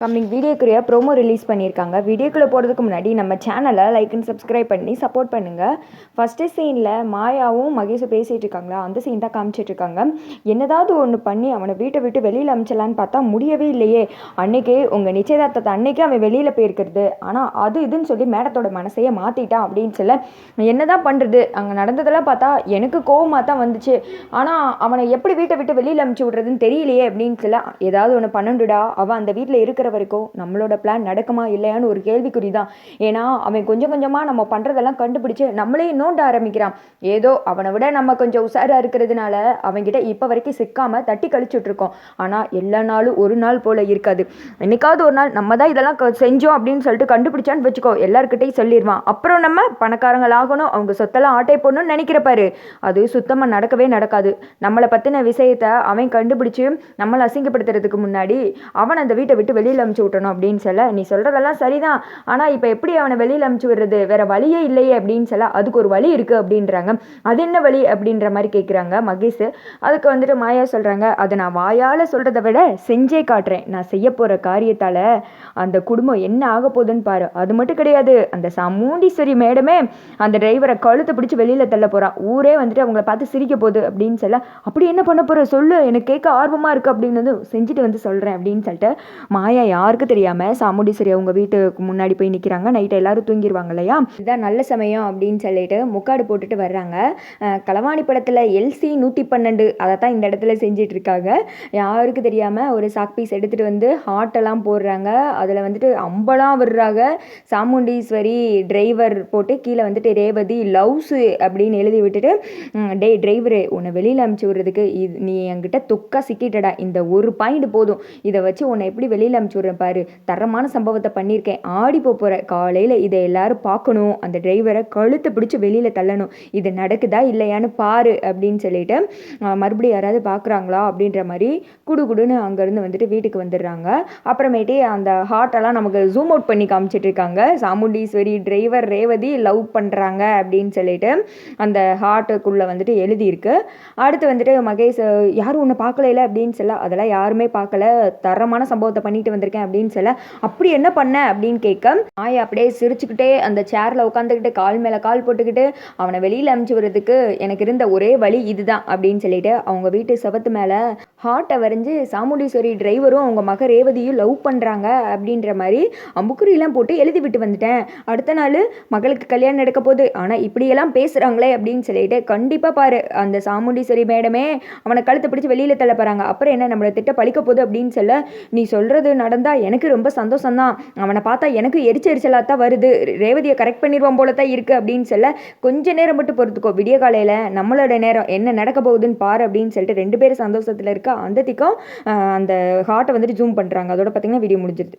Coming வீடியோக்குரிய promo release பண்ணியிருக்காங்க. வீடியோக்குள்ளே போகிறதுக்கு முன்னாடி நம்ம சேனலை லைக் அண்ட் சப்ஸ்கிரைப் பண்ணி சப்போர்ட் பண்ணுங்கள். ஃபஸ்ட்டு சீனில் மாயாவும் மகேஷும் பேசிகிட்டு இருக்காங்களா, அந்த சீன் தான் காமிச்சிட்ருக்காங்க. என்னதாவது ஒன்று பண்ணி அவனை வீட்டை விட்டு வெளியில் அமிச்சலான்னு பார்த்தா முடியவே இல்லையே. அன்றைக்கே உங்கள் நிச்சயதார்த்தத்தை அன்றைக்கே அவன் வெளியில் போயிருக்கிறது, ஆனால் அது இதுன்னு சொல்லி மேடத்தோட மனசையே மாற்றிட்டான் அப்படின்னு சொல்ல என்ன தான் பண்ணுறது. அங்கே நடந்ததெல்லாம் பார்த்தா எனக்கு கோவமாக தான் வந்துச்சு. ஆனால் அவனை எப்படி வீட்டை விட்டு வெளியில் அமுச்சு விட்றதுன்னு தெரியலையே அப்படின்னு சொல்ல ஏதாவது ஒன்று பண்ணணுடா, அவன் அந்த வீட்டில் இருக்கிற வரைக்கும் நம்மளோட பிளான் நடக்குமா இல்லையான்னு ஒரு கேள்விக்குறி தான். ஏன்னா அவன் கொஞ்சம் கொஞ்சமாக நம்ம பண்ணுறதெல்லாம் கண்டுபிடிச்சு நம்மளே நோண்ட ஆரம்பிக்கிறான். ஏதோ அவனை விட நம்ம கொஞ்சம் உஷாராக இருக்கிறதுனால அவன்கிட்ட இப்போ வரைக்கும் சிக்காமல் தட்டி கழிச்சுட்ருக்கோம். ஆனால் எல்லா நாளும் ஒரு நாள் போல் இருக்காது. என்னைக்காவது ஒரு நாள் நம்ம தான் இதெல்லாம் செஞ்சோம் அப்படின்னு சொல்லிட்டு கண்டுபிடிச்சான்னு வச்சுக்கோ, எல்லாருக்கிட்டையும் சொல்லிடுவான். அப்புறம் நம்ம பணக்காரங்களாகணும், அவங்க சொத்தெல்லாம் ஆட்டை போடணும்னு நினைக்கிறப்பாரு. அது சுத்தமாக நடக்கவே நடக்காது. நம்மளை பற்றின விஷயத்தை அவன் கண்டுபிடிச்சு நம்மளை அசிங்கப்படுத்துறதுக்கு முன்னாடி அவன் அந்த வீட்டை விட்டு வெளியில் அமுச்சு விட்டணும் அப்படின்னு சொல்ல, நீ சொல்கிறதெல்லாம் சரிதான், ஆனால் இப்போ எப்படி அவனை வெளியில் அமுச்சு விடுறது, வேற வழியே இல்லையே அப்படின்னு சொல்ல, அதுக்கு ஒரு வழி இருக்குது அப்படின்றாங்க. அது என்ன வழி அப்படின்ற மாதிரி கேட்குறாங்க மகேஷ். அதுக்கு வந்துட்டு மாயா சொல்கிறாங்க, அதை நான் வாயால் சொல்கிறத விட செஞ்சே காட்டுறேன். நான் செய்ய போகிற காரியத்தால் அந்த குடும்பம் என்ன ஆக போகுதுன்னு பாரு. அது மட்டும் கிடையாது, அந்த சாமுண்டீஸ்வரி மேடமே அந்த டிரைவரை கழுத்தை பிடிச்சி வெளியில் தள்ள போகிறான். ஊரே வந்துட்டு அவங்கள பார்த்து சிரிக்க போகுது அப்படின்னு சொல்ல, அப்படி என்ன பண்ண போகிற சொல்லு, எனக்கு கேட்க ஆர்வமாக இருக்குது அப்படின்னு செஞ்சுட்டு வந்து சொல்கிறேன் அப்படின்னு சொல்லிட்டு மாயா யாருக்கு தெரியாமல் சாமுண்டீஸ்வரி அவங்க வீட்டுக்கு முன்னாடி போய் நிற்கிறாங்க. நைட்டு எல்லாரும் தூங்கிடுவாங்க இல்லையா, இதுதான் நல்ல சமயம் அப்படின்னு சொல்லிட்டு முக்காடு போட்டுட்டு வர்றாங்க. களவாணி படத்தில் எல்சி 112 அதை தான் இந்த இடத்துல செஞ்சிட்டு இருக்காங்க. யாருக்கு தெரியாமல் ஒரு சாக் பீஸ் எடுத்துகிட்டு வந்து ஹார்ட்டெல்லாம் போடுறாங்க. அதில் வந்துட்டு அம்பலாம் விடுறாங்க. சாமுண்டீஸ்வரி டிரைவர் போட்டு கீழே வந்துட்டு ரேவதி லவ்ஸு அப்படின்னு எழுதி விட்டுட்டு, டே டிரைவரு உன்னை வெளியில் அமுச்சு விடுறதுக்கு நீ என்கிட்ட தொக்கா சிக்கிட்டடா, இந்த ஒரு பாயிண்ட் போதும், இதை வச்சு உன்னை எப்படி வெளியில் அமுச்சு விட்றேன் பாரு, தரமான சம்பவத்தை பண்ணியிருக்கேன், ஆடி போகிற காலையில் இதை எல்லாரும் பார்க்கணும், அந்த டிரைவரை கழுத்தை பிடிச்சி வெளியில் தள்ளணும், இது நடக்குதா இல்லையான்னு பாரு அப்படின்னு சொல்லிட்டு மறுபடியும் யாராவது பார்க்குறாங்களா அப்படின்ற மாதிரி குடுகுடுன்னு அங்கேருந்து வந்துட்டு வீட்டுக்கு வந்துடுறாங்க. அப்புறமேட்டு அந்த ஹார்ட்டெல்லாம் நமக்கு ஜூம் அவுட் பண்ணி காமிச்சிட்டு இருக்காங்க. சாமுண்டீஸ்வரி டிரைவர் ரேவதி லவ் பண்ணுறாங்க அப்படின்னு சொல்லிட்டு அந்த ஹார்ட்டுக்குள்ளே வந்துட்டு எழுதியிருக்கு. அடுத்து வந்துட்டு மகேஷ் யாரும் ஒன்று பார்க்கல அப்படின்னு சொல்ல, அதெல்லாம் யாருமே பார்க்கல, தரமான சம்பவத்தை பண்ணிட்டு வந்திருக்கேன் அப்படின்னு சொல்ல, அப்படி என்ன பண்ண அப்படின்னு கேட்க மாயா அப்படியே சிரிச்சுக்கிட்டே அந்த சேரில் உட்காந்துக்கிட்டு கால் மேலே கால் போட்டுக்கிட்டு அவனை வெளியில் அமுச்சு விடுறதுக்கு எனக்கு இருந்த ஒரே வழி இதுதான் அப்படின்னு சொல்லிட்டு அவங்க வீட்டு சவத்து மேலே ஹார்ட்டை வரைஞ்சி சாமுண்டீஸ்வரி டிரைவரும் அவங்க மக ரேவதியும் லவ் பண்ணுறாங்க அப்படின்ற மாதிரி அம்புக்குறியெல்லாம் போட்டு எழுதி விட்டு வந்துட்டேன். அடுத்த நாள் மகளுக்கு கல்யாணம் நடக்க போகுது, ஆனால் இப்படியெல்லாம் பேசுகிறாங்களே அப்படின்னு சொல்லிட்டு கண்டிப்பாக பாரு, அந்த சாமுண்டீஸ்வரி மேடமே அவனை கழுத்தை பிடிச்சி வெளியில் தள்ள போகிறாங்க, அப்புறம் என்ன நம்மளை திட்ட பழிக்க போகுது அப்படின்னு சொல்ல, நீ சொல்கிறது நடந்தால் எனக்கு ரொம்ப சந்தோஷம்தான், அவனை பார்த்தா எனக்கு எரிச்சலாக தான் வருது, ரேவதியை கரெக்ட் பண்ணிடுவான் போல தான் இருக்குது அப்படின்னு சொல்ல, கொஞ்சம் நேரம் மட்டும் பொறுத்துக்கோ, விடிய காலையில் நம்மளோட நேரம் என்ன நடக்க போகுதுன்னு பாரு அப்படின்னு சொல்லிட்டு 2 பேரும் சந்தோஷத்தில் இருக்க அந்த திக்கம் அந்த ஹார்ட்டை வந்துட்டு ஜூம் பண்ணுறாங்க. அதோட பார்த்திங்கன்னா வீடியோ முடிஞ்சிருது.